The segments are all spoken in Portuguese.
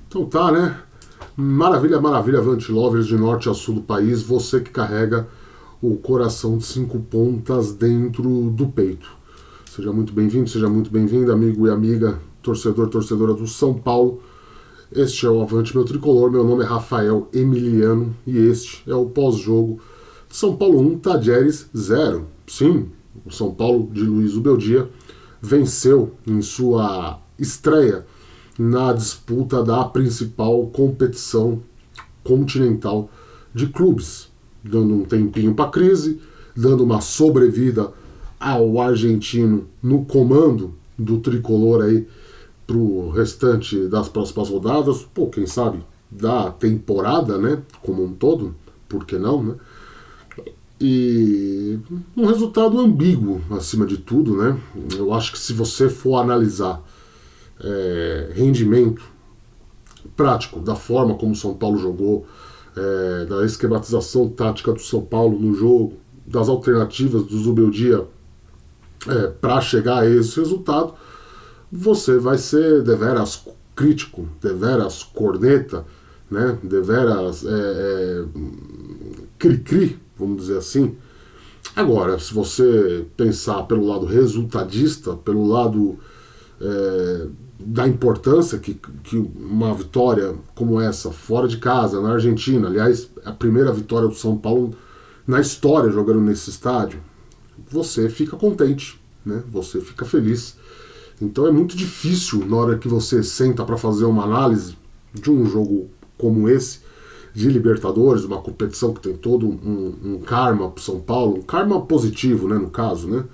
Então tá, né? Maravilha, maravilha, Avante Lovers de norte a sul do país, você que carrega o coração de 5 pontas dentro do peito. Seja muito bem-vindo, seja muito bem-vinda, amigo e amiga, torcedor, torcedora do São Paulo. Este é o Avante Meu Tricolor, meu nome é Rafael Emiliano e este é o pós-jogo de São Paulo 1, Tadieres 0. Sim, o São Paulo de Luiz Ubeldia venceu em sua estreia na disputa da principal competição continental de clubes, dando um tempinho para a crise, dando uma sobrevida ao argentino no comando do tricolor aí para o restante das próximas rodadas, pô, quem sabe da temporada, né, como um todo, por que não, né? E um resultado ambíguo acima de tudo, né? Eu acho que se você for analisar rendimento prático da forma como o São Paulo jogou, da esquematização tática do São Paulo no jogo, das alternativas do Zubeldia para chegar a esse resultado, você vai ser deveras crítico, deveras corneta, né? Deveras cri-cri, vamos dizer assim. Agora, se você pensar pelo lado resultadista, pelo lado da importância que uma vitória como essa, fora de casa, na Argentina, aliás, a primeira vitória do São Paulo na história jogando nesse estádio, você fica contente, né? Você fica feliz. Então é muito difícil, na hora que você senta para fazer uma análise de um jogo como esse, de Libertadores, uma competição que tem todo um karma para o São Paulo, um karma positivo, né, no caso, né?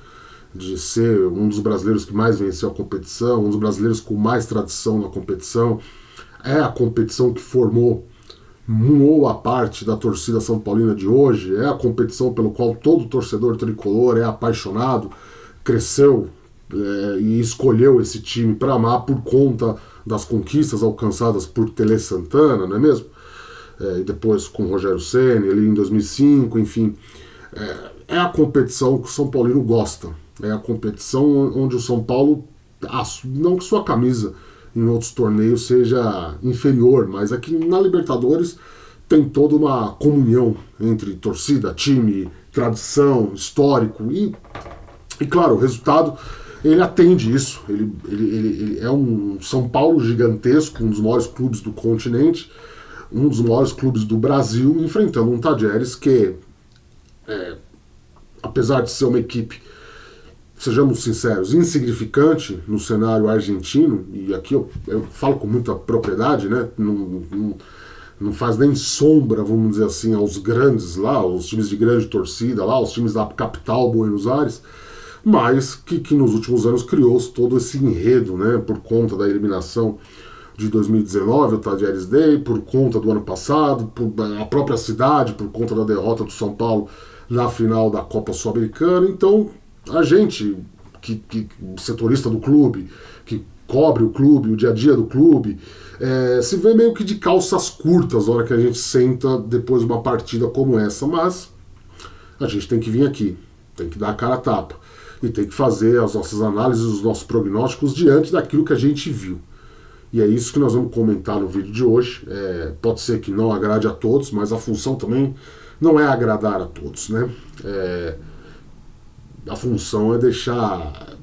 De ser um dos brasileiros que mais venceu a competição, um dos brasileiros com mais tradição na competição. É a competição que formou boa parte da torcida são paulina de hoje, é a competição pelo qual todo torcedor tricolor é apaixonado, cresceu e escolheu esse time para amar por conta das conquistas alcançadas por Tele Santana, não é mesmo? E depois com o Rogério Ceni ali em 2005, enfim. É a competição que o São Paulino gosta. É a competição onde o São Paulo, não que sua camisa em outros torneios seja inferior, mas aqui na Libertadores tem toda uma comunhão entre torcida, time, tradição, histórico e claro, o resultado ele atende isso. Ele é um São Paulo gigantesco, um dos maiores clubes do continente, um dos maiores clubes do Brasil, enfrentando um Tadieres que, apesar de ser uma equipe, sejamos sinceros, insignificante no cenário argentino, e aqui eu falo com muita propriedade, né? Não faz nem sombra, vamos dizer assim, aos grandes lá, os times de grande torcida lá, os times da capital, Buenos Aires, mas que nos últimos anos criou todo esse enredo, né? Por conta da eliminação de 2019, o Tadieres Day, por conta do ano passado, a própria cidade, por conta da derrota do São Paulo na final da Copa Sul-Americana. Então, a gente, setorista do clube, que cobre o clube, o dia a dia do clube, se vê meio que de calças curtas na hora que a gente senta depois de uma partida como essa, mas a gente tem que vir aqui, tem que dar a cara a tapa e tem que fazer as nossas análises, os nossos prognósticos diante daquilo que a gente viu. E é isso que nós vamos comentar no vídeo de hoje. Pode ser que não agrade a todos, mas a função também não é agradar a todos, né? A função é deixar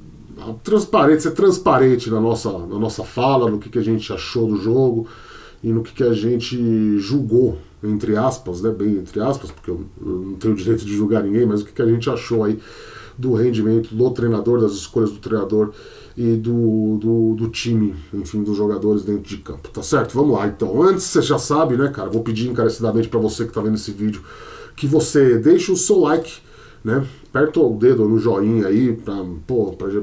ser transparente na nossa fala, no que a gente achou do jogo e no que a gente julgou, entre aspas, né? Bem entre aspas, porque eu não tenho o direito de julgar ninguém, mas o que a gente achou aí do rendimento do treinador, das escolhas do treinador e do time, enfim, dos jogadores dentro de campo, tá certo? Vamos lá, então. Antes, você já sabe, né, cara, vou pedir encarecidamente para você que tá vendo esse vídeo que você deixe o seu like, né, aperta o dedo no joinha aí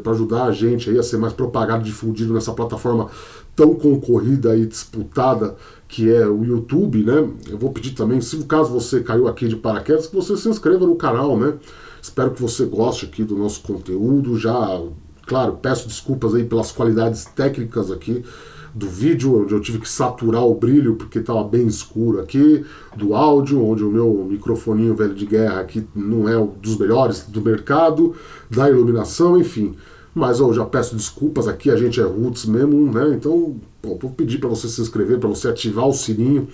pra ajudar a gente aí a ser mais propagado, difundido nessa plataforma tão concorrida e disputada que é o YouTube, né? Eu vou pedir também, se caso você caiu aqui de paraquedas, que você se inscreva no canal, né? Espero que você goste aqui do nosso conteúdo. Já, claro, peço desculpas aí pelas qualidades técnicas aqui do vídeo, onde eu tive que saturar o brilho porque estava bem escuro aqui, do áudio, onde o meu microfoninho velho de guerra aqui não é um dos melhores do mercado, da iluminação, enfim. Mas eu já peço desculpas aqui, a gente é roots mesmo, né? Então, bom, vou pedir para você se inscrever, para você ativar o sininho,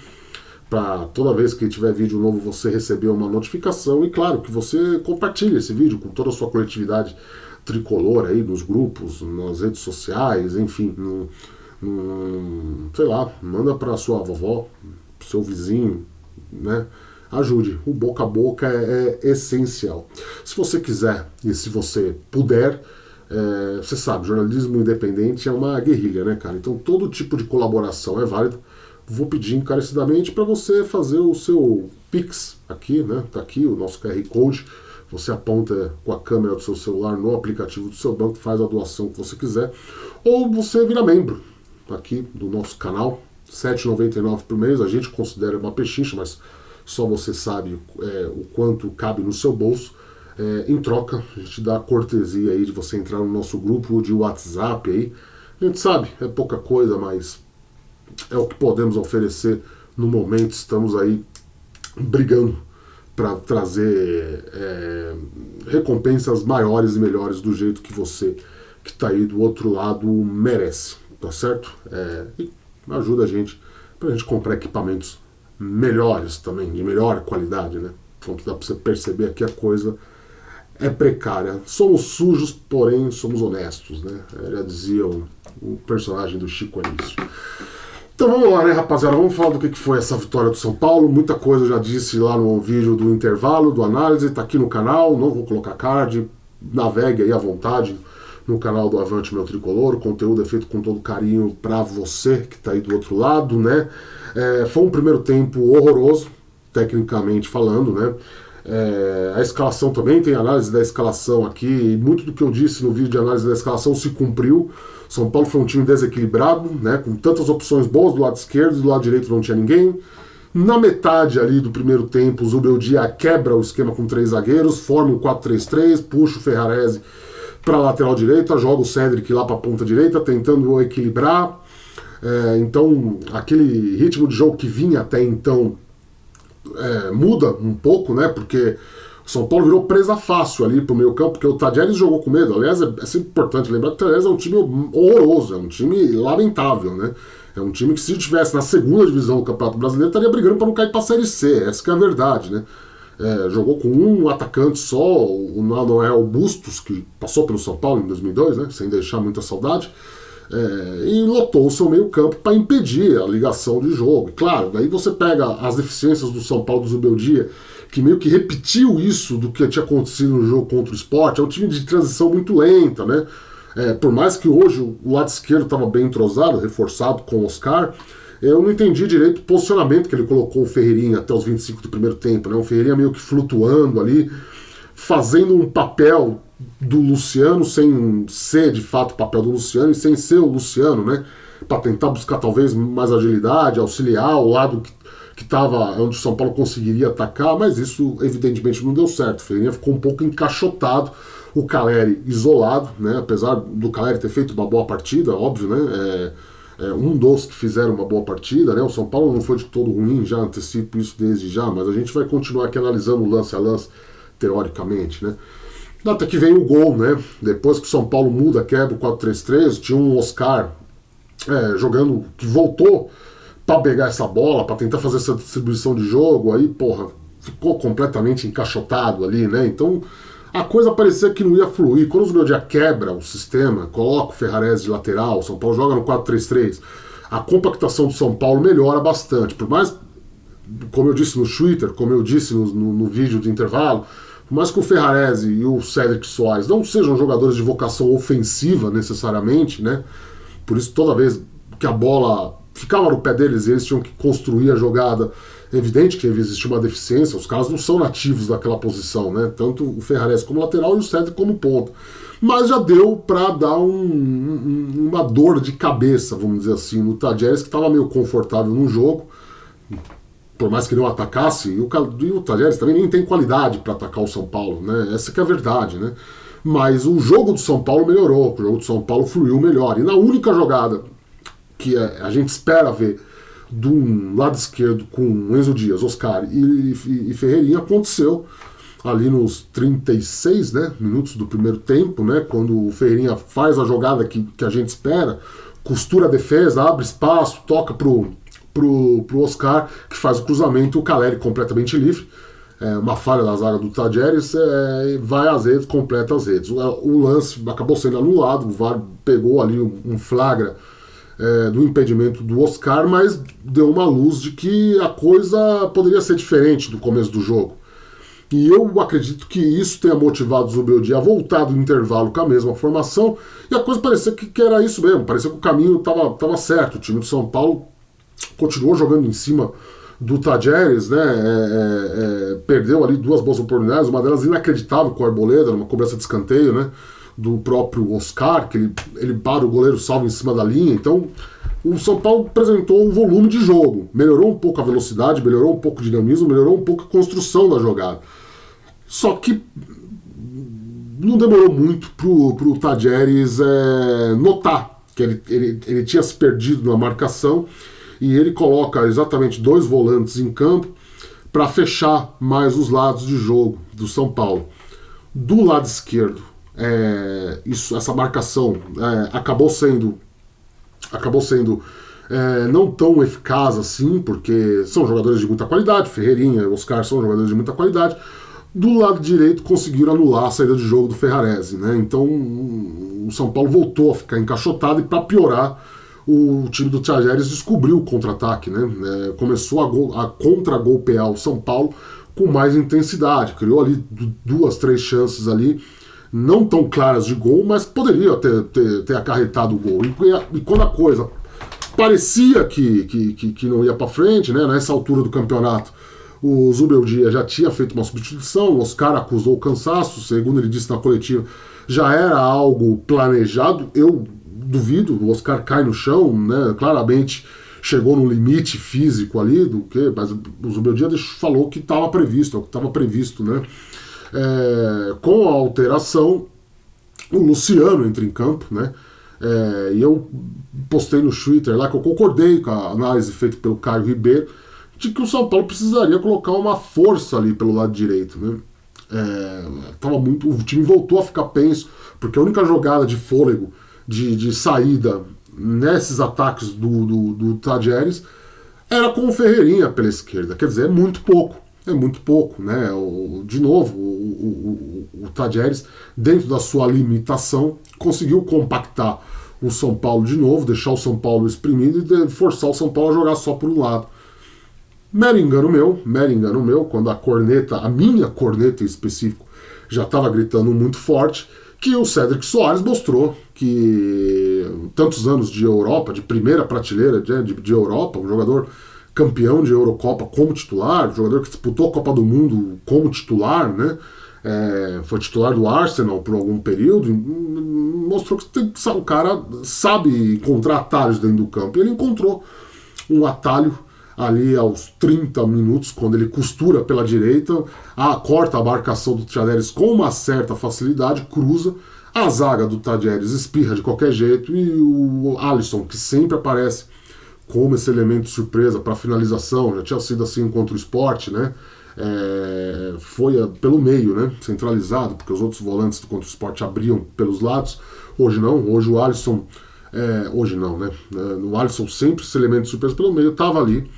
para toda vez que tiver vídeo novo você receber uma notificação. E claro, que você compartilhe esse vídeo com toda a sua coletividade tricolor aí, nos grupos, nas redes sociais, enfim, sei lá, manda para sua vovó, pro seu vizinho, né? Ajude. O boca a boca é essencial. Se você quiser e se você puder, você sabe, jornalismo independente é uma guerrilha, né, cara? Então todo tipo de colaboração é válido. Vou pedir encarecidamente para você fazer o seu Pix aqui, né? Tá aqui o nosso QR Code. Você aponta com a câmera do seu celular no aplicativo do seu banco, faz a doação que você quiser. Ou você vira membro aqui do nosso canal, R$ 7,99 por mês. A gente considera uma pechincha, mas só você sabe o quanto cabe no seu bolso. Em troca, a gente dá a cortesia aí de você entrar no nosso grupo de WhatsApp aí. A gente sabe, é pouca coisa, mas é o que podemos oferecer no momento. Estamos aí brigando para trazer recompensas maiores e melhores do jeito que você que está aí do outro lado merece, tá certo? E ajuda a gente para a gente comprar equipamentos melhores também, de melhor qualidade, né? Então dá para você perceber aqui a coisa é precária. Somos sujos, porém somos honestos, né? Já dizia o personagem do Chico Anísio. Então vamos lá, né, rapaziada? Vamos falar do que foi essa vitória do São Paulo. Muita coisa eu já disse lá no vídeo do intervalo, do análise, tá aqui no canal, não vou colocar card, navegue aí à vontade no canal do Avante Meu Tricolor. O conteúdo é feito com todo carinho pra você que tá aí do outro lado, né? Foi um primeiro tempo horroroso, tecnicamente falando, né? A escalação também, tem análise da escalação aqui, e muito do que eu disse no vídeo de análise da escalação se cumpriu. São Paulo foi um time desequilibrado, né, com tantas opções boas do lado esquerdo, do lado direito não tinha ninguém. Na metade ali do primeiro tempo, o Zubeldia quebra o esquema com 3 zagueiros, forma um 4-3-3, puxa o Ferrarese para a lateral direita, joga o Cedric lá para a ponta direita, tentando equilibrar. Então, aquele ritmo de jogo que vinha até então muda um pouco, né? Porque o São Paulo virou presa fácil ali pro meio campo, porque o Tadieres jogou com medo. Aliás, é sempre importante lembrar que o Tadieres é um time horroroso, é um time lamentável, né? É um time que, se estivesse na segunda divisão do Campeonato Brasileiro, estaria brigando para não cair para a Série C. Essa que é a verdade, né? Jogou com um atacante só, o Noel Bustos, que passou pelo São Paulo em 2002, né? Sem deixar muita saudade. E lotou o seu meio campo para impedir a ligação de jogo. E claro, daí você pega as deficiências do São Paulo do Zubeldia, que meio que repetiu isso do que tinha acontecido no jogo contra o Sport. É um time de transição muito lenta, né? Por mais que hoje o lado esquerdo estava bem entrosado, reforçado com o Oscar, eu não entendi direito o posicionamento que ele colocou o Ferreirinha até os 25 do primeiro tempo, né? O Ferreirinha meio que flutuando ali, fazendo um papel do Luciano, sem ser de fato o papel do Luciano e sem ser o Luciano, né? Para tentar buscar talvez mais agilidade, auxiliar o lado que estava onde o São Paulo conseguiria atacar, mas isso evidentemente não deu certo. O Ferreirinha ficou um pouco encaixotado, o Caleri isolado, né? Apesar do Caleri ter feito uma boa partida, óbvio, né? Um dos que fizeram uma boa partida, né? O São Paulo não foi de todo ruim, já antecipo isso desde já, mas a gente vai continuar aqui analisando lance a lance, teoricamente, né? Até que vem o gol, né? Depois que o São Paulo muda, quebra o 4-3-3, tinha um Oscar jogando, que voltou para pegar essa bola, para tentar fazer essa distribuição de jogo, aí, porra, ficou completamente encaixotado ali, né? Então, a coisa parecia que não ia fluir. Quando o Zubeldia quebra o sistema, coloca o Ferrarese de lateral, o São Paulo joga no 4-3-3, a compactação do São Paulo melhora bastante. Por mais, como eu disse no Twitter, como eu disse no vídeo de intervalo, por mais que o Ferrarese e o Cedric Soares não sejam jogadores de vocação ofensiva necessariamente, né? Por isso, toda vez que a bola ficava no pé deles, eles tinham que construir a jogada. É evidente que existia uma deficiência, os caras não são nativos daquela posição, né? Tanto o Ferrarese como lateral e o Cedric como ponta. Mas já deu para dar uma dor de cabeça, vamos dizer assim, no Tadieres, que estava meio confortável no jogo, por mais que não atacasse, e o Tadieres também nem tem qualidade para atacar o São Paulo, né? Essa que é a verdade, né? Mas o jogo do São Paulo melhorou, o jogo do São Paulo fluiu melhor. E na única jogada que a gente espera ver do lado esquerdo com Enzo Dias, Oscar e Ferreirinha, aconteceu ali nos 36, né, minutos do primeiro tempo, né, quando o Ferreirinha faz a jogada que a gente espera, costura a defesa, abre espaço, toca pro Oscar, que faz o cruzamento, o Caleri completamente livre. Uma falha da zaga do Tadjeres, vai às redes, completa as redes. O lance acabou sendo anulado, o VAR pegou ali um flagra do impedimento do Oscar, mas deu uma luz de que a coisa poderia ser diferente do começo do jogo. E eu acredito que isso tenha motivado o Zubeldia a voltar do intervalo com a mesma formação, e a coisa parecia que era isso mesmo, parecia que o caminho estava certo. O time do São Paulo continuou jogando em cima do Tadjeres, né? Perdeu ali duas boas oportunidades, uma delas inacreditável com o Arboleda, numa cobrança de escanteio, né? Do próprio Oscar, que ele para o goleiro salvo em cima da linha. Então o São Paulo apresentou um volume de jogo, melhorou um pouco a velocidade, melhorou um pouco o dinamismo, melhorou um pouco a construção da jogada. Só que não demorou muito pro Tadjeres notar que ele tinha se perdido na marcação, e ele coloca exatamente dois volantes em campo para fechar mais os lados de jogo do São Paulo. Do lado esquerdo, essa marcação acabou sendo não tão eficaz assim, porque são jogadores de muita qualidade, Ferreirinha e Oscar são jogadores de muita qualidade. Do lado direito conseguiram anular a saída de jogo do Ferrarese, né? Então o São Paulo voltou a ficar encaixotado, e para piorar, o time do Tadjeres descobriu o contra-ataque, né? Começou a contra-golpear o São Paulo com mais intensidade, criou ali duas, três chances ali, não tão claras de gol, mas poderia ter acarretado o gol. E quando a coisa parecia que não ia para frente, né? Nessa altura do campeonato, o Zubeldia já tinha feito uma substituição, o Oscar acusou o cansaço, segundo ele disse na coletiva, já era algo planejado. Eu duvido, o Oscar cai no chão, né? Claramente chegou no limite físico ali, mas o Zubeldia falou que estava previsto, né? Com a alteração, o Luciano entra em campo, né? E eu postei no Twitter lá que eu concordei com a análise feita pelo Caio Ribeiro, de que o São Paulo precisaria colocar uma força ali pelo lado direito, né? O time voltou a ficar penso, porque a única jogada de fôlego, de saída nesses ataques do Tadjeres era com o Ferreirinha pela esquerda. Quer dizer, é muito pouco, né? De novo, o Tadjeres, dentro da sua limitação, conseguiu compactar o São Paulo de novo, deixar o São Paulo exprimido e forçar o São Paulo a jogar só por um lado. Mero engano meu, quando a minha corneta em específico, já estava gritando muito forte, que o Cédric Soares mostrou que tantos anos de Europa, de primeira prateleira de Europa, um jogador campeão de Eurocopa como titular, um jogador que disputou a Copa do Mundo como titular, né? Foi titular do Arsenal por algum período, mostrou que o cara sabe encontrar atalhos dentro do campo. E ele encontrou um atalho ali aos 30 minutos, quando ele costura pela direita, corta a marcação do Tadjeres com uma certa facilidade, cruza, a zaga do Tadjeres espirra de qualquer jeito, e o Alisson, que sempre aparece como esse elemento de surpresa para finalização, já tinha sido assim contra o Sport, né? Foi pelo meio, né? Centralizado, porque os outros volantes do contra o Sport abriam pelos lados. Hoje não, hoje o Alisson hoje não, né? No Alisson sempre esse elemento de surpresa pelo meio, estava ali,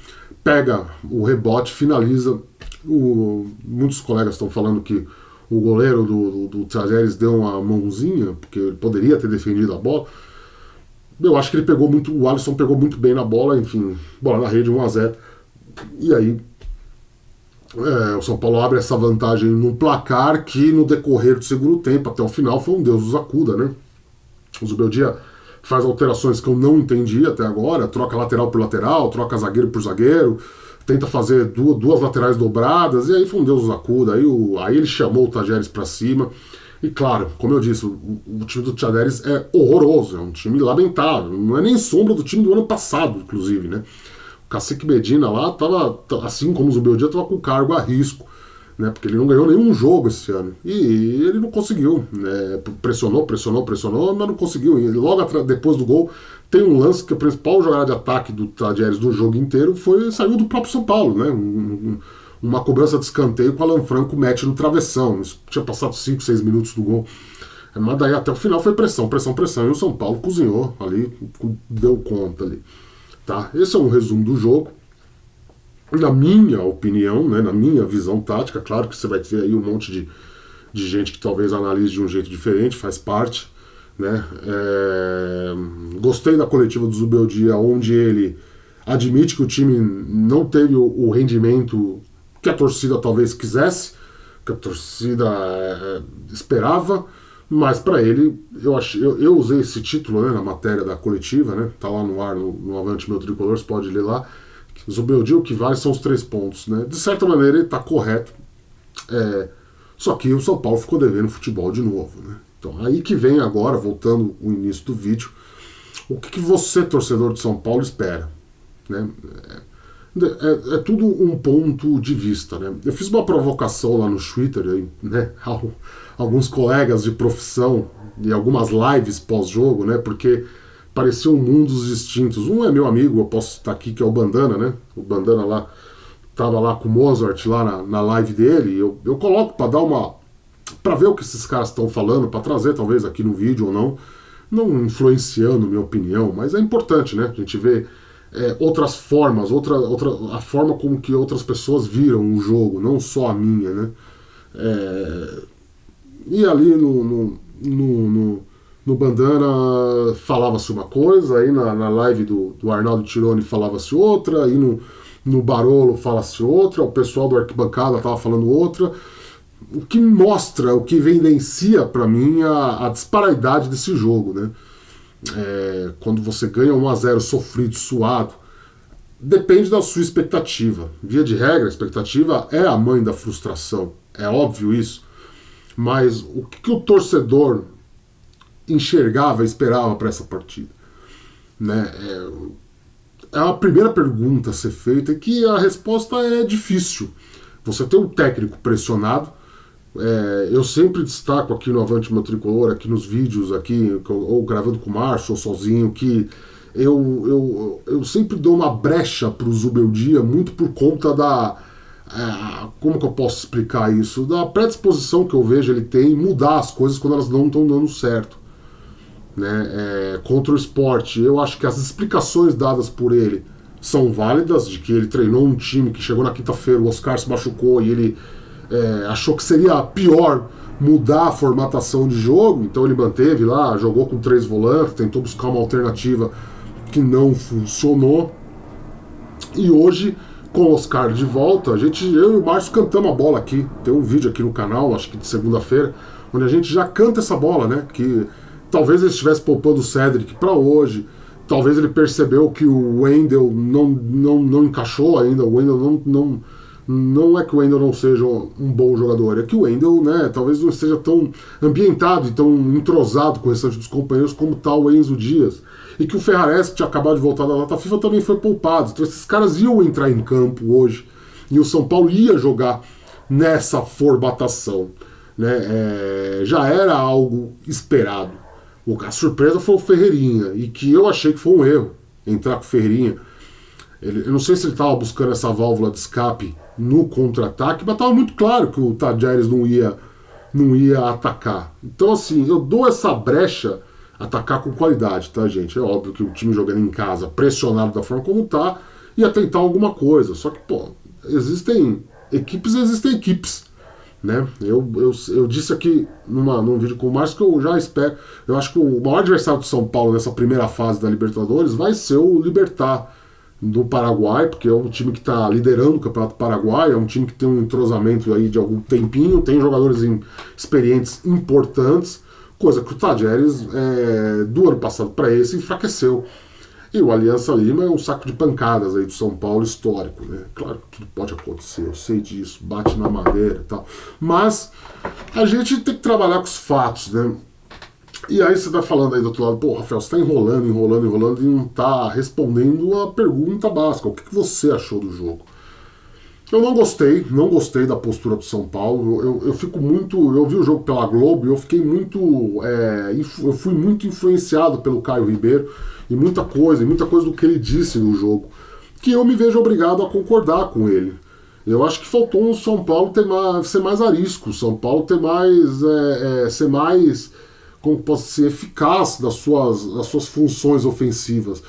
pega o rebote, finaliza. Muitos colegas estão falando que o goleiro do Tadjeres deu uma mãozinha, porque ele poderia ter defendido a bola. Eu acho que o Alisson pegou muito bem na bola, enfim, bola na rede, 1-0. E aí o São Paulo abre essa vantagem no placar, que no decorrer do segundo tempo, até o final, foi um Deus nos acuda, né? O Zubeldia faz alterações que eu não entendi até agora, troca lateral por lateral, troca zagueiro por zagueiro, tenta fazer duas laterais dobradas, e aí foi um Deus nos acuda. Aí ele chamou o Tadjeres para cima. E claro, como eu disse, o time do Tadjeres é horroroso, é um time lamentável, não é nem sombra do time do ano passado, inclusive, né? O Cacique Medina lá tava, assim como o Zubeldia, tava com cargo a risco, né? Porque ele não ganhou nenhum jogo esse ano, e ele não conseguiu, né? Pressionou, mas não conseguiu. E logo depois do gol, tem um lance que a principal jogada de ataque do Tadjeres do jogo inteiro saiu do próprio São Paulo, né? uma cobrança de escanteio com o Alan Franco mete no travessão. Isso tinha passado 5, 6 minutos do gol. Mas daí até o final foi pressão, pressão, pressão. E o São Paulo cozinhou ali, deu conta ali. Tá? Esse é um resumo do jogo. Na minha opinião, né, na minha visão tática, claro que você vai ter aí um monte de gente que talvez analise de um jeito diferente, faz parte. Né? Gostei da coletiva do Zubeldia, onde ele admite que o time não teve o rendimento que a torcida talvez quisesse, que a torcida esperava, mas para ele, eu usei esse título, né, na matéria da coletiva, né, tá lá no ar, no Avante Meu Tricolor, você pode ler lá. Zubeldia, o que vale são os 3 pontos. Né? De certa maneira ele está correto, só que o São Paulo ficou devendo futebol de novo. Né? Então aí que vem agora, voltando ao início do vídeo, o que você, torcedor de São Paulo, espera? Né? É tudo um ponto de vista. Né? Eu fiz uma provocação lá no Twitter, né, alguns colegas de profissão e algumas lives pós-jogo, né, porque pareciam mundos distintos. Um é meu amigo, eu posso estar aqui, que é o Bandana, né? O Bandana lá tava lá com o Mozart lá na live dele. Eu coloco para dar para ver o que esses caras estão falando, para trazer talvez aqui no vídeo ou não influenciando minha opinião, mas é importante, né? A gente vê outras formas, a forma como que outras pessoas viram o jogo, não só a minha, né? E ali no Bandana falava-se uma coisa, aí na live do Arnaldo Tironi falava-se outra, aí no Barolo fala-se outra, o pessoal do Arquibancada estava falando outra, o que mostra, o que evidencia para mim a disparidade desse jogo, né? Quando você ganha 1-0 sofrido, suado, depende da sua expectativa. Via de regra, a expectativa é a mãe da frustração, é óbvio isso, mas o que o torcedor enxergava e esperava para essa partida? Né? É a primeira pergunta a ser feita, e que a resposta é difícil. Você tem um técnico pressionado. Eu sempre destaco aqui no Avante Meu Tricolor, aqui nos vídeos, aqui, ou gravando com o Márcio, ou sozinho, que eu sempre dou uma brecha para o Zubeldia, muito por conta como que eu posso explicar isso? Da predisposição que eu vejo ele tem em mudar as coisas quando elas não estão dando certo. Né? Contra o Sport, eu acho que as explicações dadas por ele são válidas, de que ele treinou um time que chegou na quinta-feira, o Oscar se machucou e ele achou que seria pior mudar a formatação de jogo, então ele manteve lá, jogou com 3 volantes, tentou buscar uma alternativa que não funcionou, e hoje com o Oscar de volta, eu e o Márcio cantamos a bola aqui, tem um vídeo aqui no canal, acho que de segunda-feira, onde a gente já canta essa bola, né, que talvez ele estivesse poupando o Cedric para hoje, talvez ele percebeu que o Wendel não encaixou ainda, o Wendel não é que o Wendel não seja um bom jogador, é que o Wendel, né, talvez não esteja tão ambientado e tão entrosado com o restante dos companheiros como tal o Enzo Dias, e que o Ferrares, que tinha acabado de voltar da data FIFA, também foi poupado. Então esses caras iam entrar em campo hoje, e o São Paulo ia jogar nessa formatação, né? Já era algo esperado. A surpresa foi o Ferreirinha, e que eu achei que foi um erro entrar com o Ferreirinha. Eu não sei se ele estava buscando essa válvula de escape no contra-ataque, mas estava muito claro que o Tadjeres não ia atacar. Então, assim, eu dou essa brecha, atacar com qualidade, tá, gente? É óbvio que o time jogando em casa, pressionado da forma como tá, ia tentar alguma coisa. Só que, existem equipes. Né? Eu disse aqui num vídeo com o Márcio que eu já espero. Eu acho que o maior adversário do São Paulo nessa primeira fase da Libertadores vai ser o Libertad do Paraguai, porque é um time que está liderando o Campeonato Paraguai, é um time que tem um entrosamento aí de algum tempinho, tem jogadores experientes importantes, coisa que o Tadjeres do ano passado para esse enfraqueceu. E o Aliança Lima é um saco de pancadas aí do São Paulo histórico, né? Claro que tudo pode acontecer, eu sei disso, bate na madeira e tal. Mas a gente tem que trabalhar com os fatos, né? E aí você tá falando aí do outro lado, pô, Rafael, você tá enrolando e não tá respondendo a pergunta básica. O que você achou do jogo? Eu não gostei da postura do São Paulo. Eu fico muito. Eu vi o jogo pela Globo e eu fiquei muito. Eu fui muito influenciado pelo Caio Ribeiro e muita coisa do que ele disse no jogo, que eu me vejo obrigado a concordar com ele. Eu acho que faltou o São Paulo ser mais arisco, o São Paulo ter mais, ser mais, como posso ser, eficaz das suas funções ofensivas.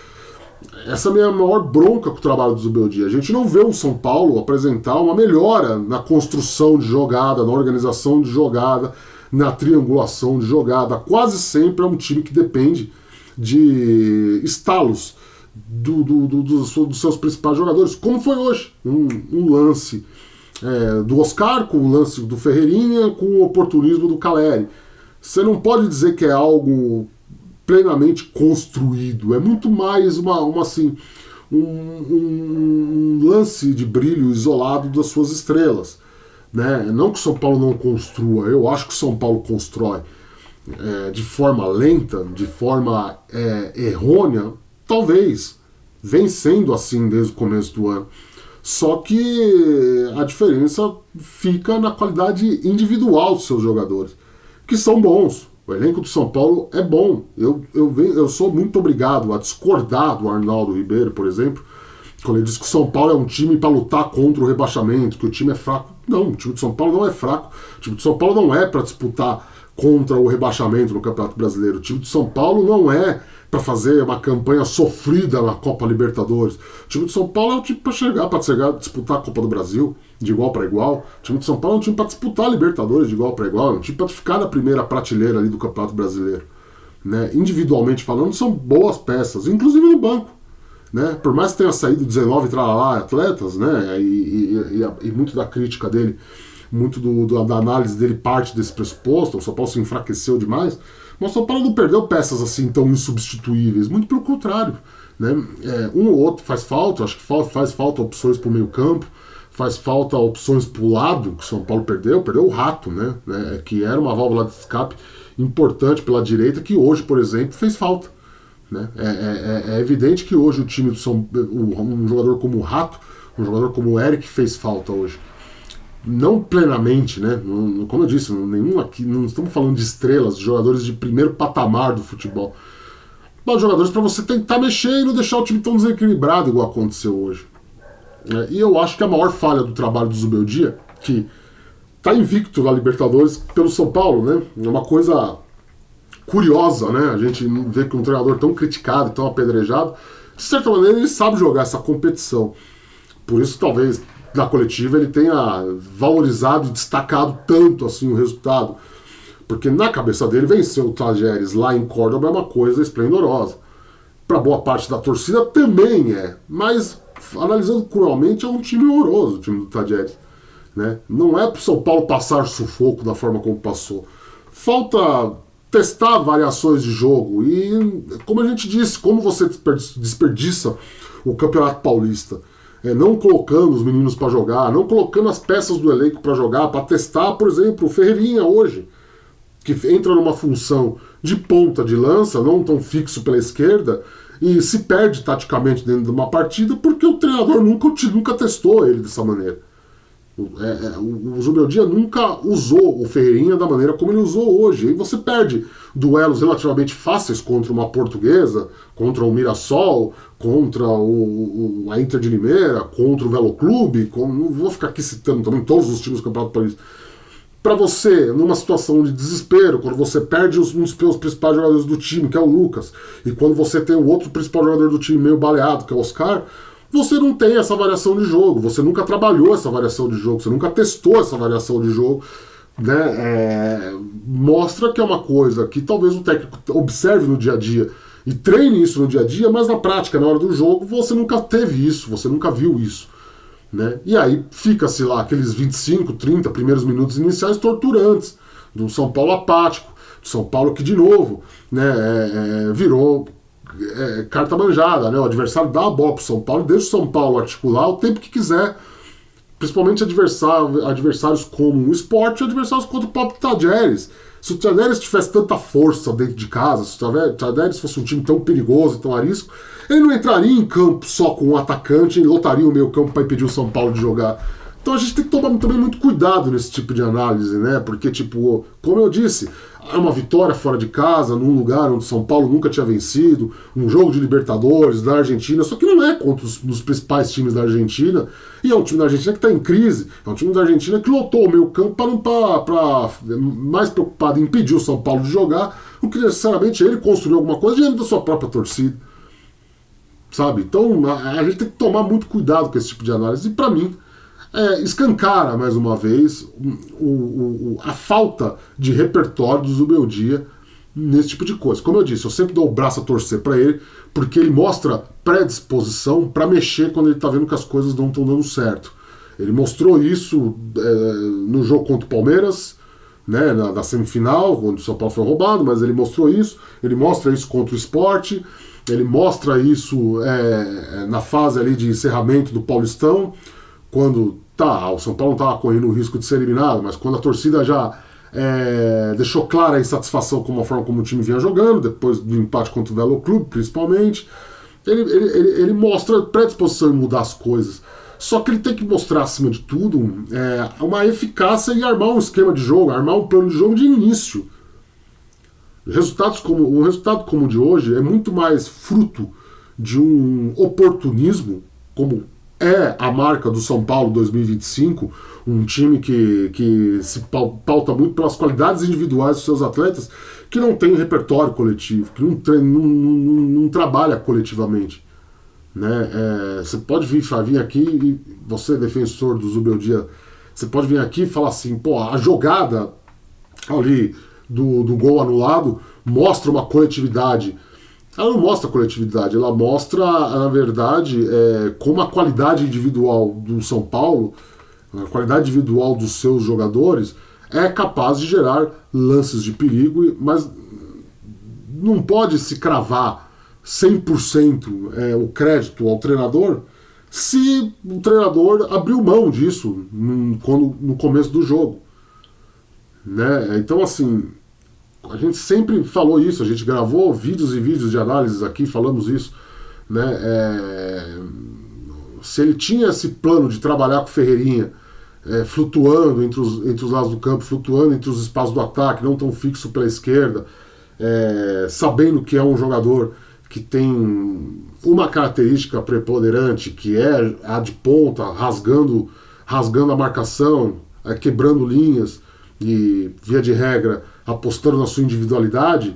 Essa é a minha maior bronca com o trabalho do Zubeldia. A gente não vê o São Paulo apresentar uma melhora na construção de jogada, na organização de jogada, na triangulação de jogada. Quase sempre é um time que depende de estalos dos seus principais jogadores, como foi hoje. Um lance do Oscar, com o lance do Ferreirinha, com o oportunismo do Caleri. Você não pode dizer que é algo plenamente construído, é muito mais um lance de brilho isolado das suas estrelas, né? Não que o São Paulo não construa, eu acho que o São Paulo constrói de forma lenta, de forma errônea, talvez, vem sendo assim desde o começo do ano, só que a diferença fica na qualidade individual dos seus jogadores, que são bons. O elenco do São Paulo é bom. Eu sou muito obrigado a discordar do Arnaldo Ribeiro, por exemplo, quando ele diz que o São Paulo é um time para lutar contra o rebaixamento, que o time é fraco. Não, o time do São Paulo não é fraco. O time do São Paulo não é para disputar contra o rebaixamento no Campeonato Brasileiro. O time do São Paulo não é para fazer uma campanha sofrida na Copa Libertadores. O time do São Paulo é um time para disputar a Copa do Brasil de igual para igual. O time do São Paulo é um time para disputar a Libertadores de igual para igual. É um time para ficar na primeira prateleira ali do Campeonato Brasileiro. Né? Individualmente falando, são boas peças, inclusive no banco. Né? Por mais que tenha saído 19 atletas, né? E muito da crítica dele, muito da análise dele parte desse pressuposto, o São Paulo se enfraqueceu demais, mas o São Paulo não perdeu peças assim tão insubstituíveis, muito pelo contrário. Né? Um ou outro faz falta, acho que faz falta opções para o meio campo, faz falta opções para o lado, que o São Paulo perdeu o Rato, né? Que era uma válvula de escape importante pela direita, que hoje, por exemplo, fez falta. Né? É evidente que hoje o time do um jogador como o Rato, um jogador como o Eric fez falta hoje. Não plenamente, né? Como eu disse, nenhum aqui, não estamos falando de estrelas, de jogadores de primeiro patamar do futebol. Mas jogadores para você tentar mexer e não deixar o time tão desequilibrado igual aconteceu hoje. E eu acho que a maior falha do trabalho do Zubeldia, que está invicto na Libertadores pelo São Paulo, né? É uma coisa curiosa, né? A gente vê que um treinador tão criticado, tão apedrejado, de certa maneira ele sabe jogar essa competição. Por isso, talvez, na coletiva ele tenha valorizado e destacado tanto assim o resultado. Porque na cabeça dele vencer o Tajeres lá em Córdoba é uma coisa esplendorosa. Para boa parte da torcida também é, mas analisando cruelmente é um time horroroso, o time do Tajeres. Né? Não é para o São Paulo passar sufoco da forma como passou. Falta testar variações de jogo e, como a gente disse, como você desperdiça o Campeonato Paulista, não colocando os meninos para jogar, não colocando as peças do elenco para jogar, para testar, por exemplo, o Ferreirinha hoje, que entra numa função de ponta de lança, não tão fixo pela esquerda, e se perde taticamente dentro de uma partida porque o treinador nunca testou ele dessa maneira. O Zubeldia nunca usou o Ferreirinha da maneira como ele usou hoje. E você perde duelos relativamente fáceis contra uma Portuguesa, contra o Mirassol, contra a Inter de Limeira, contra o Velo Clube. Não vou ficar aqui citando também todos os times do Campeonato Paulista. Para você, numa situação de desespero, quando você perde um dos principais jogadores do time, que é o Lucas, e quando você tem o outro principal jogador do time meio baleado, que é o Oscar, você não tem essa variação de jogo, você nunca trabalhou essa variação de jogo, você nunca testou essa variação de jogo, né? Mostra que é uma coisa que talvez o técnico observe no dia a dia e treine isso no dia a dia, mas na prática, na hora do jogo, você nunca teve isso, você nunca viu isso. Né? E aí fica-se lá aqueles 25, 30 primeiros minutos iniciais torturantes, do São Paulo apático, do São Paulo que de novo, né, virou carta manjada, né? O adversário dá a bola pro São Paulo, deixa o São Paulo articular o tempo que quiser, principalmente adversários como o Sport e adversários contra o próprio Tajeres. Se o Tajeres tivesse tanta força dentro de casa, se o Tajeres fosse um time tão perigoso e tão arisco, ele não entraria em campo só com um atacante e lotaria o meio campo para impedir o São Paulo de jogar. Então a gente tem que tomar também muito cuidado nesse tipo de análise, né? Porque, tipo, como eu disse, é uma vitória fora de casa, num lugar onde São Paulo nunca tinha vencido, um jogo de Libertadores da Argentina, só que não é contra os principais times da Argentina, e é um time da Argentina que está em crise, é um time da Argentina que lotou o meio campo para mais preocupado em impedir o São Paulo de jogar, do que necessariamente ele construir alguma coisa diante da sua própria torcida. Sabe? Então a gente tem que tomar muito cuidado com esse tipo de análise, e para mim escancara mais uma vez a falta de repertório do Zubeldia nesse tipo de coisa. Como eu disse, eu sempre dou o braço a torcer para ele, porque ele mostra predisposição para mexer quando ele está vendo que as coisas não estão dando certo. Ele mostrou isso no jogo contra o Palmeiras, né, na semifinal, onde o São Paulo foi roubado, mas ele mostrou isso, ele mostra isso contra o Sport, ele mostra isso na fase ali de encerramento do Paulistão, quando o São Paulo não estava correndo o risco de ser eliminado, mas quando a torcida já deixou clara a insatisfação com a forma como o time vinha jogando, depois do empate contra o Velo Clube, principalmente, ele mostra predisposição em mudar as coisas. Só que ele tem que mostrar, acima de tudo, uma eficácia em armar um esquema de jogo, armar um plano de jogo de início. Um resultado como o de hoje é muito mais fruto de um oportunismo, como é a marca do São Paulo 2025, um time que se pauta muito pelas qualidades individuais dos seus atletas, que não tem repertório coletivo, que não trabalha coletivamente. Né? Você pode vir aqui, e você, defensor do Zubeldia, você pode vir aqui e falar assim, pô, a jogada ali do gol anulado mostra uma coletividade. Ela não mostra coletividade, ela mostra, na verdade, como a qualidade individual do São Paulo, a qualidade individual dos seus jogadores é capaz de gerar lances de perigo, mas não pode se cravar 100% o crédito ao treinador se o treinador abriu mão disso no começo do jogo. Né? Então, assim, a gente sempre falou isso, a gente gravou vídeos e vídeos de análises aqui, falamos isso, né? Se ele tinha esse plano de trabalhar com o Ferreirinha, flutuando entre os lados do campo, flutuando entre os espaços do ataque, não tão fixo pela esquerda, sabendo que é um jogador que tem uma característica preponderante, que é a de ponta, rasgando a marcação, quebrando linhas e, via de regra, apostando na sua individualidade.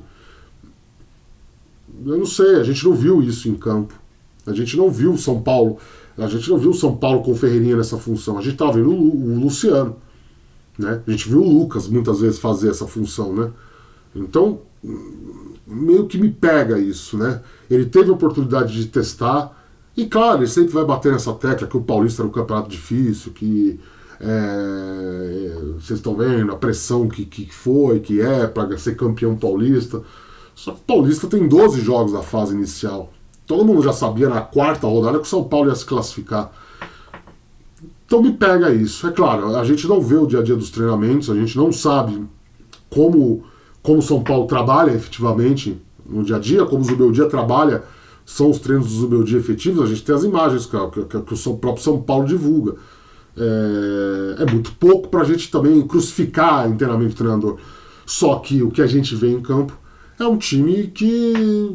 Eu não sei, a gente não viu isso em campo. A gente não viu o São Paulo com o Ferreirinha nessa função. A gente estava vendo o Luciano, né? A gente viu o Lucas muitas vezes fazer essa função, né? Então, meio que me pega isso, né? Ele teve a oportunidade de testar, e claro, ele sempre vai bater nessa tecla que o Paulista era um campeonato difícil, que vocês estão vendo a pressão que foi, que é para ser campeão paulista. Só que o Paulista tem 12 jogos da fase inicial. Todo mundo já sabia na quarta rodada que o São Paulo ia se classificar. Então me pega isso. É claro, a gente não vê o dia a dia dos treinamentos, a gente não sabe como o São Paulo trabalha efetivamente no dia a dia, como o Zubeldia trabalha, são os treinos do Zubeldia efetivos. A gente tem as imagens que o próprio São Paulo divulga. É muito pouco para a gente também crucificar inteiramente o treinador. Só que o que a gente vê em campo é um time que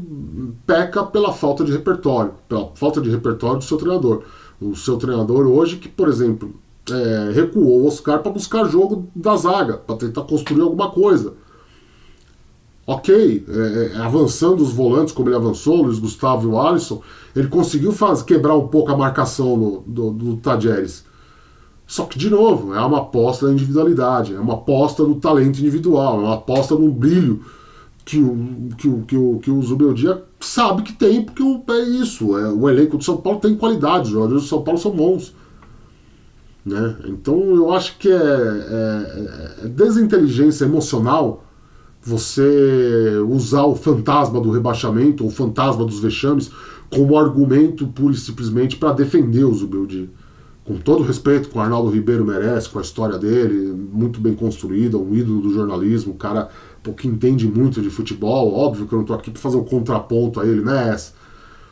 peca pela falta de repertório do seu treinador. O seu treinador hoje que, por exemplo, recuou o Oscar para buscar jogo da zaga, para tentar construir alguma coisa. Ok, avançando os volantes como ele avançou, Luiz Gustavo e o Alisson, ele conseguiu quebrar um pouco a marcação do Tadjeres. Só que, de novo, é uma aposta na individualidade, é uma aposta no talento individual, é uma aposta no brilho que o Zubeldia sabe que tem, porque é isso. O elenco do São Paulo tem qualidade, os jogadores do São Paulo são bons. Né? Então eu acho que é desinteligência emocional você usar o fantasma do rebaixamento, ou o fantasma dos vexames, como argumento pura e simplesmente para defender o Zubeldia. Com todo respeito que o Arnaldo Ribeiro merece, com a história dele, muito bem construída, um ídolo do jornalismo, um cara que entende muito de futebol. Óbvio que eu não estou aqui para fazer um contraponto a ele, né?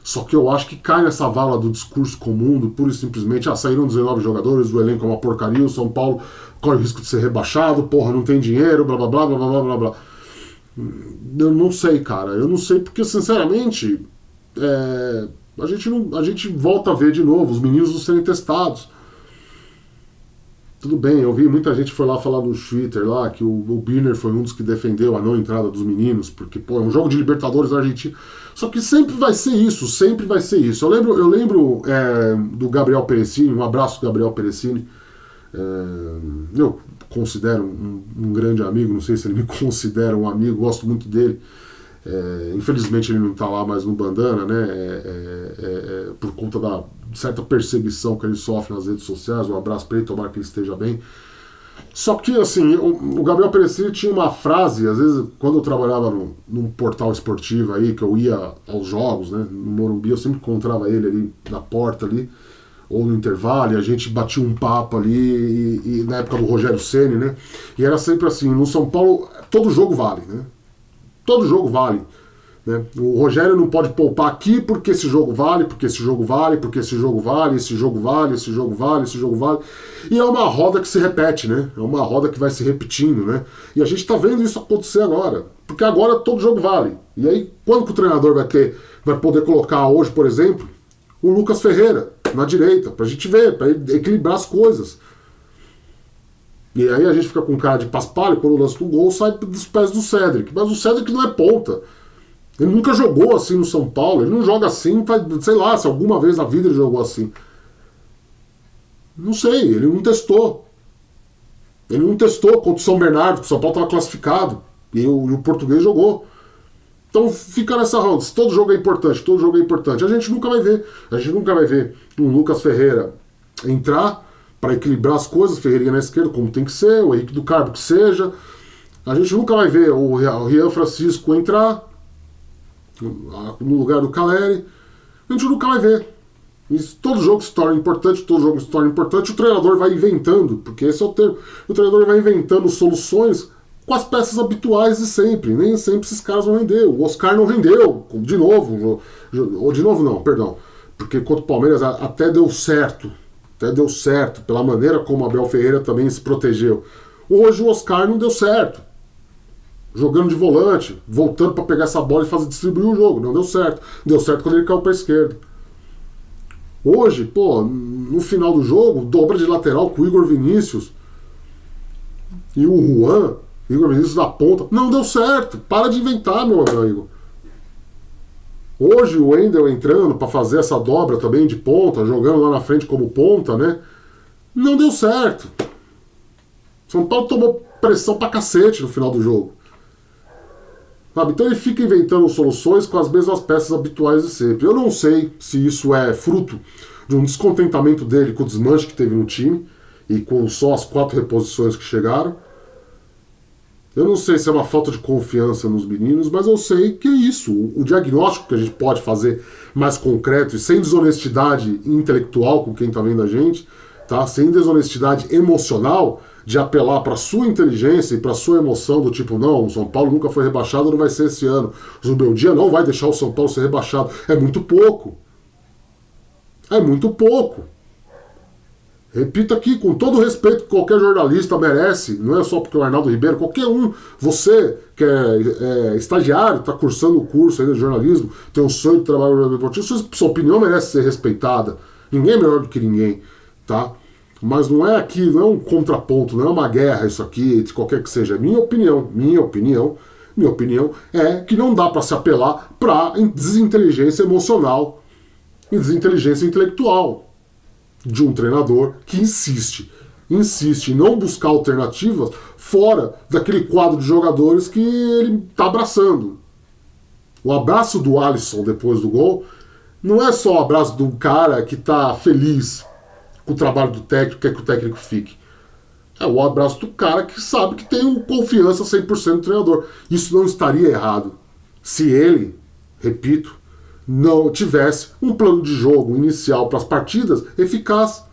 Só que eu acho que cai nessa vala do discurso comum, do puro e simplesmente, saíram 19 jogadores, o elenco é uma porcaria, o São Paulo corre o risco de ser rebaixado, porra, não tem dinheiro, blá blá blá blá blá blá blá. Eu não sei, cara, eu não sei porque, sinceramente, a gente volta a ver de novo os meninos não serem testados. Tudo bem, eu vi muita gente foi lá falar no Twitter lá que o Birner foi um dos que defendeu a não entrada dos meninos, porque, pô, é um jogo de Libertadores na Argentina. Só que sempre vai ser isso, sempre vai ser isso. Eu lembro do Gabriel Perecini, um abraço Gabriel Perecini. Eu considero um grande amigo, não sei se ele me considera um amigo, gosto muito dele. Infelizmente ele não está lá mais no Bandana, né? Por conta da certa perseguição que ele sofre nas redes sociais. Um abraço para ele, tomara que ele esteja bem. Só que, assim, o Gabriel Perecini tinha uma frase, às vezes, quando eu trabalhava num portal esportivo aí, que eu ia aos jogos, né? No Morumbi, eu sempre encontrava ele ali na porta ali, ou no intervalo, e a gente batia um papo ali, e na época do Rogério Ceni, né? E era sempre assim, no São Paulo, todo jogo vale, né? Todo jogo vale. Né? O Rogério não pode poupar aqui porque esse jogo vale, porque esse jogo vale, porque esse jogo vale, esse jogo vale, esse jogo vale, esse jogo vale. E é uma roda que se repete, né? É uma roda que vai se repetindo, né? E a gente tá vendo isso acontecer agora. Porque agora todo jogo vale. E aí, quando que o treinador vai poder colocar hoje, por exemplo, o Lucas Ferreira na direita, pra gente ver, pra equilibrar as coisas. E aí a gente fica com cara de paspalho, quando o lance do gol sai dos pés do Cédric. Mas o Cédric não é ponta. Ele nunca jogou assim no São Paulo. Ele não joga assim, sei lá, se alguma vez na vida ele jogou assim. Não sei, ele não testou. Ele não testou contra o São Bernardo, que o São Paulo estava classificado. E o Português jogou. Então fica nessa roda. Se todo jogo é importante, todo jogo é importante. A gente nunca vai ver. A gente nunca vai ver um Lucas Ferreira entrar para equilibrar as coisas, Ferreirinha na esquerda, como tem que ser, o Henrique do Carmo que seja. A gente nunca vai ver o Rian Francisco entrar no lugar do Caleri. A gente nunca vai ver. Isso, todo jogo se torna importante, todo jogo se torna importante, o treinador vai inventando, porque esse é o termo, o treinador vai inventando soluções com as peças habituais de sempre. Nem sempre esses caras vão render. O Oscar não rendeu, de novo, ou de novo não, perdão, porque contra o Palmeiras até deu certo, pela maneira como o Abel Ferreira também se protegeu. Hoje o Oscar não deu certo. Jogando de volante, voltando para pegar essa bola e distribuir o jogo. Não deu certo. Deu certo quando ele caiu para a esquerda. Hoje, pô, no final do jogo, dobra de lateral com o Igor Vinícius e o Juan, Igor Vinícius da ponta. Não deu certo. Para de inventar, meu amigo. Hoje o Wendel entrando para fazer essa dobra também de ponta, jogando lá na frente como ponta, né? Não deu certo. São Paulo tomou pressão pra cacete no final do jogo. Sabe? Então ele fica inventando soluções com as mesmas peças habituais de sempre. Eu não sei se isso é fruto de um descontentamento dele com o desmanche que teve no time e com só as 4 reposições que chegaram. Eu não sei se é uma falta de confiança nos meninos, mas eu sei que é isso. O diagnóstico que a gente pode fazer mais concreto e sem desonestidade intelectual com quem está vendo a gente, tá? Sem desonestidade emocional, de apelar para sua inteligência e para sua emoção do tipo, não, o São Paulo nunca foi rebaixado, não vai ser esse ano. O Zubeldia não vai deixar o São Paulo ser rebaixado. É muito pouco. É muito pouco. Repito aqui, com todo o respeito que qualquer jornalista merece, não é só porque o Arnaldo Ribeiro, qualquer um, você que é estagiário, está cursando o curso aí de jornalismo, tem um sonho de trabalhar no jornalismo esportivo, sua opinião merece ser respeitada. Ninguém é melhor do que ninguém, tá? Mas não é aqui, não é um contraponto, não é uma guerra isso aqui, de qualquer que seja. Minha opinião é que não dá para se apelar para desinteligência emocional e desinteligência intelectual de um treinador que insiste em não buscar alternativas fora daquele quadro de jogadores que ele está abraçando. O abraço do Alisson depois do gol não é só o abraço do cara que está feliz com o trabalho do técnico, quer que o técnico fique. É o abraço do cara que sabe que tem confiança 100% no treinador. Isso não estaria errado se ele, repito, não tivesse um plano de jogo inicial para as partidas eficaz.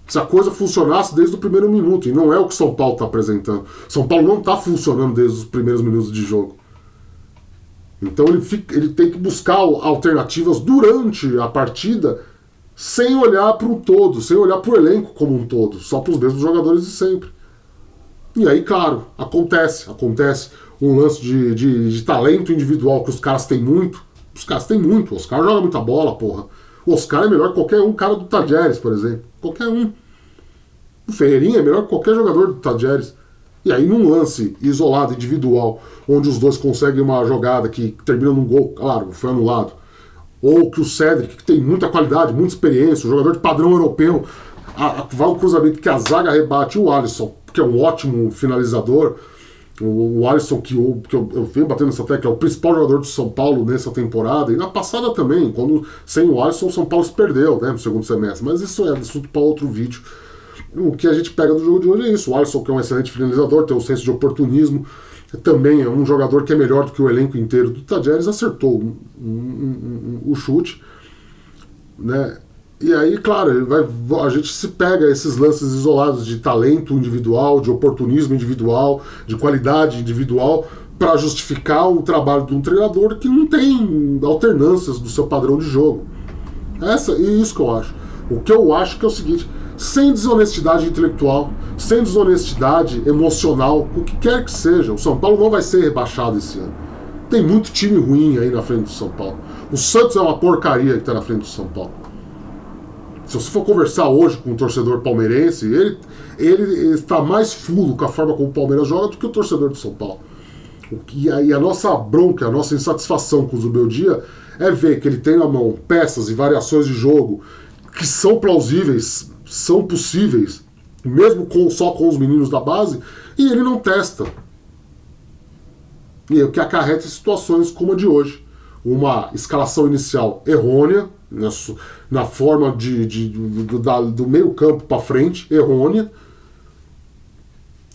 Se a coisa funcionasse desde o primeiro minuto, e não é o que o São Paulo está apresentando. São Paulo não está funcionando desde os primeiros minutos de jogo. Então ele tem que buscar alternativas durante a partida sem olhar para o todo, sem olhar para o elenco como um todo, só para os mesmos jogadores de sempre. E aí, claro, acontece um lance de talento individual que os caras têm muito. Os caras têm muito, o Oscar joga muita bola, porra. O Oscar é melhor que qualquer um cara do Tajeres, por exemplo. Qualquer um. O Ferreirinha é melhor que qualquer jogador do Tajeres. E aí, num lance isolado, individual, onde os dois conseguem uma jogada que termina num gol, claro, foi anulado, ou que o Cedric, que tem muita qualidade, muita experiência, um jogador de padrão europeu, vai o cruzamento que a zaga rebate, o Alisson, que é um ótimo finalizador, o Alisson, que eu venho batendo nessa tecla, é o principal jogador do São Paulo nessa temporada, e na passada também, quando sem o Alisson, o São Paulo se perdeu, né, no segundo semestre, mas isso é assunto para outro vídeo. O que a gente pega do jogo de hoje é isso. O Alisson, que é um excelente finalizador, tem um senso de oportunismo, também é um jogador que é melhor do que o elenco inteiro do Tajeres, acertou o chute, né? E aí, claro, a gente se pega esses lances isolados de talento individual, de oportunismo individual, de qualidade individual, para justificar o trabalho de um treinador que não tem alternâncias do seu padrão de jogo. E isso que eu acho. O que eu acho que é o seguinte: sem desonestidade intelectual, sem desonestidade emocional, o que quer que seja, o São Paulo não vai ser rebaixado esse ano. Tem muito time ruim aí na frente do São Paulo. O Santos é uma porcaria que está na frente do São Paulo. Se você for conversar hoje com um torcedor palmeirense, ele está mais fulo com a forma como o Palmeiras joga do que o torcedor do São Paulo. E a nossa bronca, a nossa insatisfação com o Zubeldia é ver que ele tem na mão peças e variações de jogo que são plausíveis, são possíveis, mesmo só com os meninos da base, e ele não testa. E é o que acarreta situações como a de hoje. Uma escalação inicial errônea, na forma do meio campo para frente, errônea,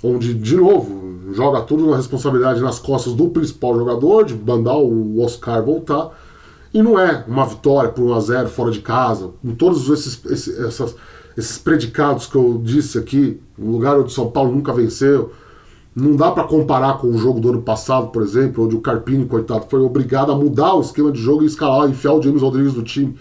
onde, de novo, joga tudo na responsabilidade nas costas do principal jogador, de mandar o Oscar voltar, e não é uma vitória por 1-0 fora de casa, com todos esses predicados que eu disse aqui, um lugar onde o São Paulo nunca venceu. Não dá para comparar com o jogo do ano passado, por exemplo, onde o Carpini, coitado, foi obrigado a mudar o esquema de jogo e escalar, enfiar o James Rodrigues do time.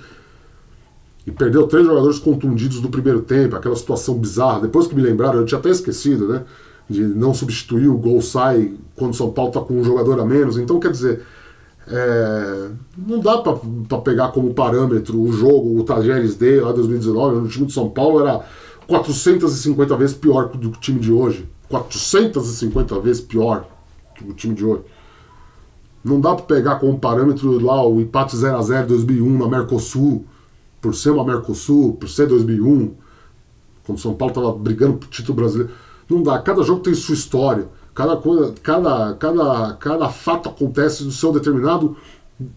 E perdeu 3 jogadores contundidos no primeiro tempo, aquela situação bizarra. Depois que me lembraram, eu tinha até esquecido, né? De não substituir, o gol sai quando o São Paulo está com um jogador a menos. Então, quer dizer, não dá para pegar como parâmetro o jogo, o Tajeres D, lá em 2019, no time de São Paulo era 450 vezes pior do que o time de hoje. 450 vezes pior que o time de hoje. Não dá para pegar como parâmetro lá o empate 0-0 em 2001 na Mercosul, por ser uma Mercosul, por ser 2001, quando o São Paulo estava brigando por título brasileiro. Não dá, cada jogo tem sua história, cada fato acontece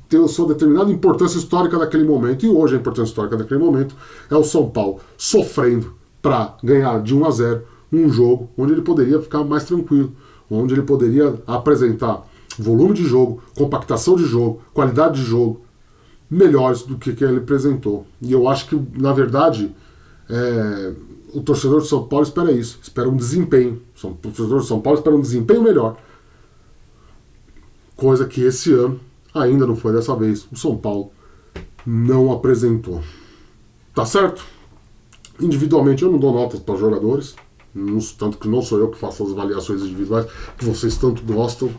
tem a sua determinada importância histórica daquele momento, e hoje a importância histórica daquele momento é o São Paulo sofrendo para ganhar de 1-0 um jogo onde ele poderia ficar mais tranquilo, onde ele poderia apresentar volume de jogo, compactação de jogo, qualidade de jogo melhores do que ele apresentou. E eu acho que, na verdade, o torcedor de São Paulo espera isso, espera um desempenho. O torcedor de São Paulo espera um desempenho melhor. Coisa que esse ano ainda não foi dessa vez. O São Paulo não apresentou. Tá certo? Individualmente eu não dou notas para jogadores, tanto que não sou eu que faço as avaliações individuais, que vocês tanto gostam,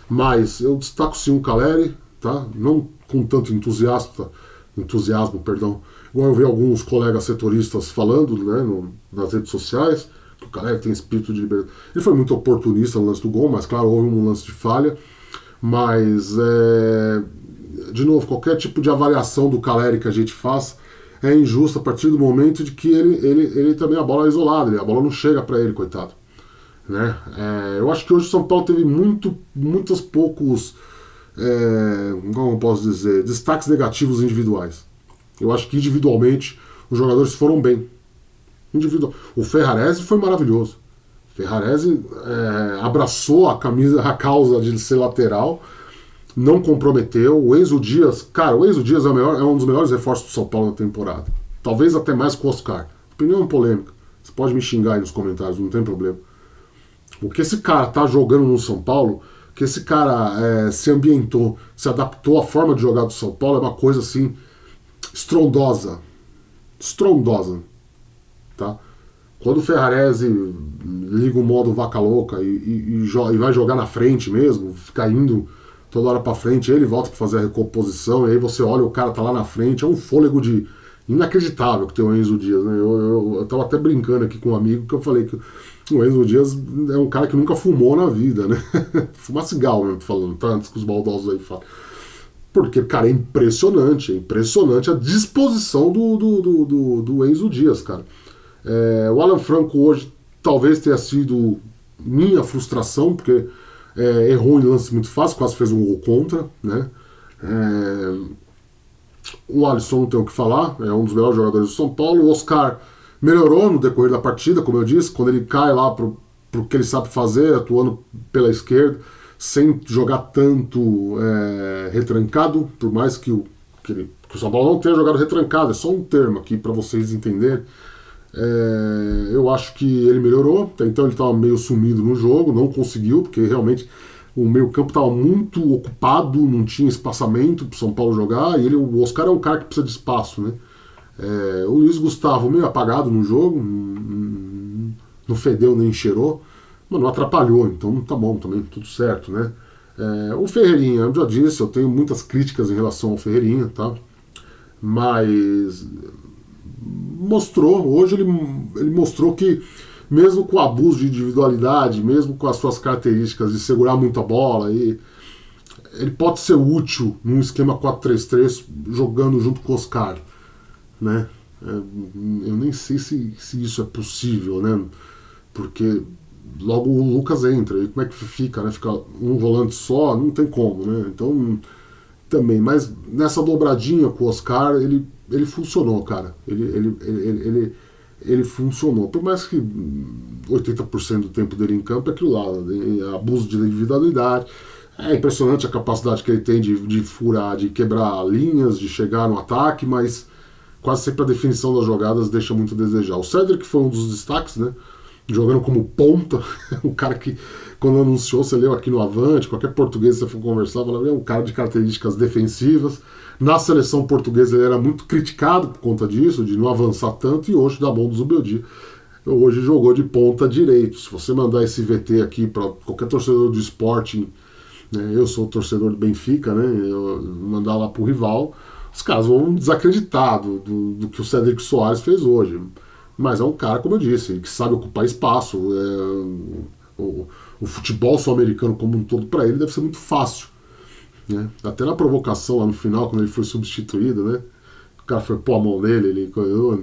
mas eu destaco sim o Caleri, tá? Não com tanto entusiasmo, igual eu vi alguns colegas setoristas falando, né, nas redes sociais, que o Caleri tem espírito de liberdade. Ele foi muito oportunista no lance do gol, mas claro, houve um lance de falha, mas de novo, qualquer tipo de avaliação do Caleri que a gente faz é injusta a partir do momento de que ele também, a bola é isolada, a bola não chega para ele, coitado. Né? Eu acho que hoje o São Paulo teve muitos poucos, como eu posso dizer, destaques negativos individuais. Eu acho que individualmente os jogadores foram bem. O Ferrarese foi maravilhoso. O Ferrarese abraçou a causa de ser lateral, não comprometeu. O Enzo Dias, é um dos melhores reforços do São Paulo na temporada. Talvez até mais que o Oscar. Opinião polêmica. Você pode me xingar aí nos comentários, não tem problema. O que esse cara tá jogando no São Paulo, que esse cara se ambientou, se adaptou à forma de jogar do São Paulo, é uma coisa assim estrondosa. Estrondosa. Tá? Quando o Ferrarese liga o modo vaca louca e vai jogar na frente mesmo, fica indo toda hora pra frente, ele volta pra fazer a recomposição, e aí você olha, o cara tá lá na frente, é um fôlego de inacreditável que tem o Enzo Dias, né? Eu tava até brincando aqui com um amigo que eu falei que o Enzo Dias é um cara que nunca fumou na vida, né? Fumar cigarro mesmo, falando, tá? Antes que os maldosos aí falam. Porque, cara, é impressionante a disposição do Enzo Dias, cara. O Alan Franco hoje talvez tenha sido minha frustração, porque errou em lance muito fácil, quase fez um gol contra, né? O Alisson não tem o que falar, é um dos melhores jogadores do São Paulo. O Oscar melhorou no decorrer da partida, como eu disse, quando ele cai lá pro que ele sabe fazer, atuando pela esquerda, sem jogar tanto retrancado, por mais que o São Paulo não tenha jogado retrancado, é só um termo aqui para vocês entenderem. Eu acho que ele melhorou, até então ele estava meio sumido no jogo, não conseguiu, porque realmente o meio campo estava muito ocupado, não tinha espaçamento para o São Paulo jogar, e o Oscar é um cara que precisa de espaço, né? O Luiz Gustavo meio apagado no jogo, não fedeu nem cheirou, mas não atrapalhou, então tá bom também, tudo certo, né? O Ferreirinha, eu já disse, eu tenho muitas críticas em relação ao Ferreirinha, tá? Mas hoje ele mostrou que mesmo com o abuso de individualidade, mesmo com as suas características de segurar muito a bola, ele pode ser útil num esquema 4-3-3 jogando junto com o Oscar, né? Eu nem sei se isso é possível, né? Porque logo o Lucas entra, e como é que fica, né? Fica um volante só, não tem como, né? Então também, mas nessa dobradinha com o Oscar, ele funcionou, cara. Ele funcionou. Por mais que 80% do tempo dele em campo é aquilo lá, abuso de individualidade. É impressionante a capacidade que ele tem de furar, de quebrar linhas, de chegar no ataque, mas quase sempre a definição das jogadas deixa muito a desejar. O Cedric foi um dos destaques, né? Jogando como ponta, um cara que, quando anunciou, você leu aqui no Avante, qualquer português você for conversar, falava, é um cara de características defensivas. Na seleção portuguesa ele era muito criticado por conta disso, de não avançar tanto, e hoje, da mão do Zubeldia, hoje jogou de ponta direito. Se você mandar esse VT aqui para qualquer torcedor do Sporting, né, eu sou torcedor do Benfica, né, eu mandar lá pro rival, os caras vão desacreditar do que o Cedric Soares fez hoje. Mas é um cara, como eu disse, que sabe ocupar espaço. O futebol sul-americano como um todo, para ele, deve ser muito fácil. Né? Até na provocação lá no final, quando ele foi substituído, né? O cara foi pôr a mão nele, ele coisou,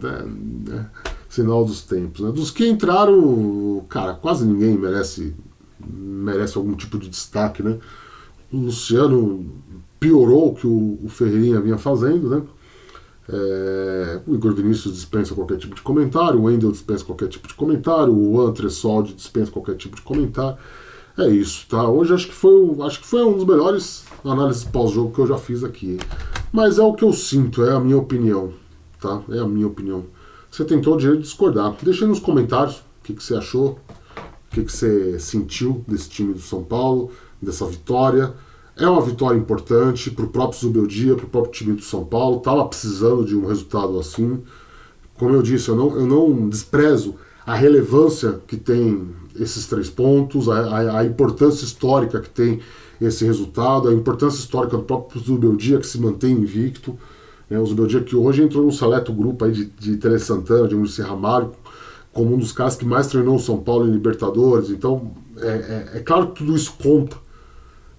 sinal dos tempos. Né? Dos que entraram, cara, quase ninguém merece algum tipo de destaque. Né? O Luciano piorou o que o Ferreirinha vinha fazendo, né? O Igor Vinícius dispensa qualquer tipo de comentário, o Wendel dispensa qualquer tipo de comentário, o Antressoldi dispensa qualquer tipo de comentário. É isso, tá? Hoje acho que foi um dos melhores análises pós-jogo que eu já fiz aqui. Mas é o que eu sinto, é a minha opinião, tá? É a minha opinião. Você tem todo o direito de discordar. Deixa aí nos comentários o que você achou, o que você sentiu desse time do São Paulo, dessa vitória. É uma vitória importante para o próprio Zubeldia, para o próprio time do São Paulo. Estava precisando de um resultado assim. Como eu disse, eu não desprezo a relevância que tem esses 3 pontos, a importância histórica que tem esse resultado, a importância histórica do próprio Zubeldia, que se mantém invicto. Né? O Zubeldia que hoje entrou num seleto grupo aí de Tele Santana, de Muricy Ramalho, como um dos caras que mais treinou o São Paulo em Libertadores. Então, é claro que tudo isso conta.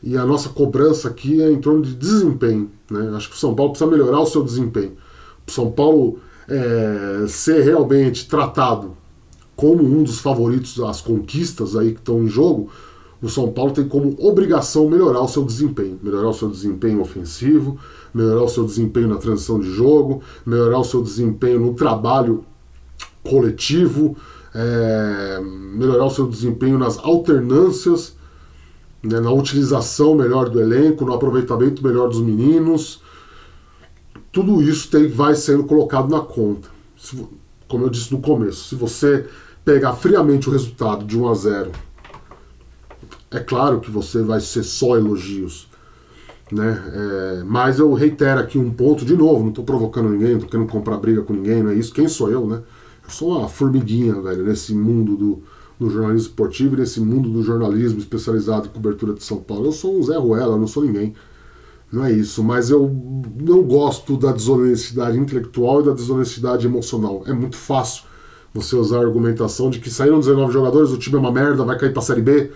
E a nossa cobrança aqui é em torno de desempenho. Né? Acho que o São Paulo precisa melhorar o seu desempenho. O São Paulo ser realmente tratado como um dos favoritos às conquistas aí que estão em jogo, o São Paulo tem como obrigação melhorar o seu desempenho. Melhorar o seu desempenho ofensivo, melhorar o seu desempenho na transição de jogo, melhorar o seu desempenho no trabalho coletivo, melhorar o seu desempenho nas alternâncias, né, na utilização melhor do elenco, no aproveitamento melhor dos meninos. Tudo isso vai sendo colocado na conta. Como eu disse no começo, se você pegar friamente o resultado de 1-0, é claro que você vai ser só elogios, né? Mas eu reitero aqui um ponto de novo, não estou provocando ninguém, não tô querendo comprar briga com ninguém, não é isso. Quem sou eu, né? Eu sou uma formiguinha, velho, nesse mundo do jornalismo esportivo e nesse mundo do jornalismo especializado em cobertura de São Paulo. Eu sou um Zé Ruela, eu não sou ninguém. Não é isso, mas eu não gosto da desonestidade intelectual e da desonestidade emocional. É muito fácil você usar a argumentação de que saíram 19 jogadores, o time é uma merda, vai cair pra Série B.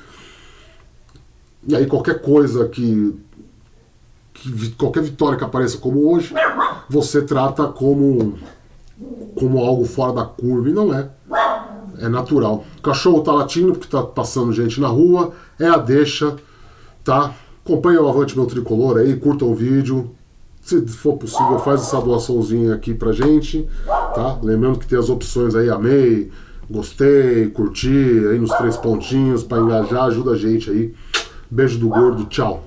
E aí qualquer coisa qualquer vitória que apareça como hoje, você trata como algo fora da curva, e não é. É natural. O cachorro tá latindo porque tá passando gente na rua, é a deixa, tá? Acompanha o Avante Meu Tricolor aí, curta o vídeo. Se for possível, faz essa doaçãozinha aqui pra gente, tá? Lembrando que tem as opções aí, amei, gostei, curti, aí nos 3 pontinhos pra engajar, ajuda a gente aí. Beijo do gordo, tchau.